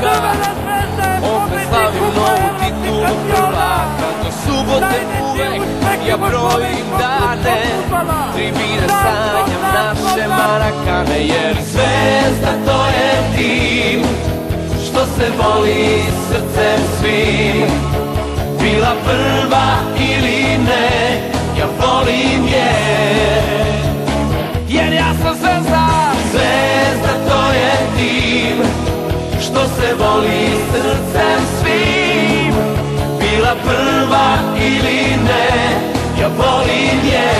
Čaka, opet slavim novu titulu prvaka. Do subote uvek ja brojim dane, tribine sanjam naše Marakane. Jer Zvezda to je tim što se voli srcem svim. Bila prva ili ne, ja volim je. Jer ja sam Zvezda. Zvezda to je tim što se voli srcem svim. Bila prva ili ne, ja volim je.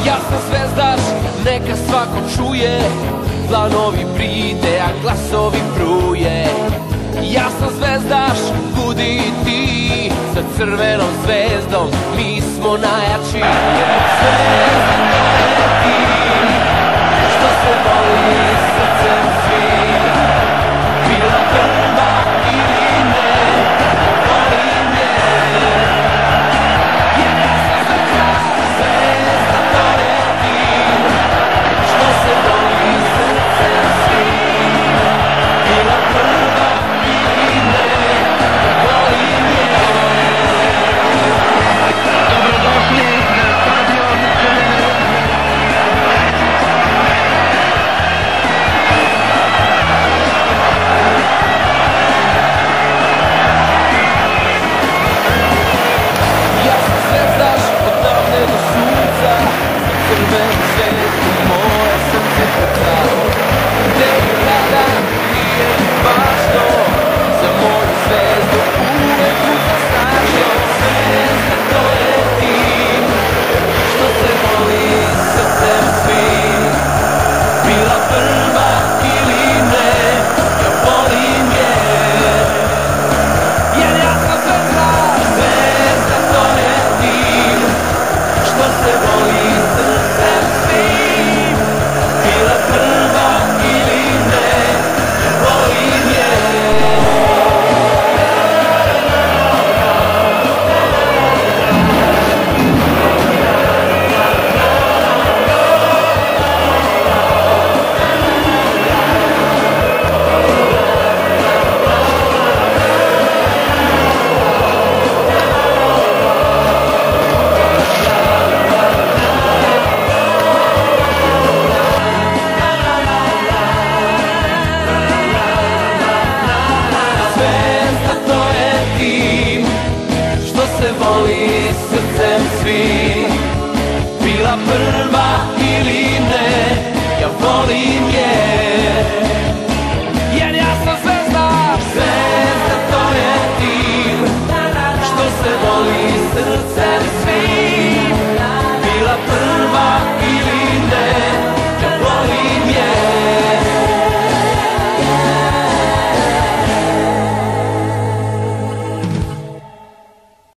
Ja sam zvezdaš, neka svako čuje, planovi bride, a glasovi bruje. Ja sam zvezdaš, budi ti, sa crvenom zvezdom mi smo najjači. Jer Zvezda to je tim što se voli srcem svim. Bila prva ili ne, volim je. Jer ja sam Zvezda, Zvezda to je tim što se voli srcem svim. Bila prva ili ne, volim je. Dobrodošli na stadion Ja sam zvezdaš od davne do sunca, za crvenu zvezdu moje srce puca. Gde i kada nije važno, za moju zvezdu uvek puca snažno. Zvezda to je tim što se voli srcem svim. Bila prva ili ne, ja volim je. Jer ja sam Zvezda. Zvezda to je tim što se voli srcem svim. Bila prva ili ne, ja volim je. Zvezda to je tim što se voli srcem svim. Bila prva ili ne, ja volim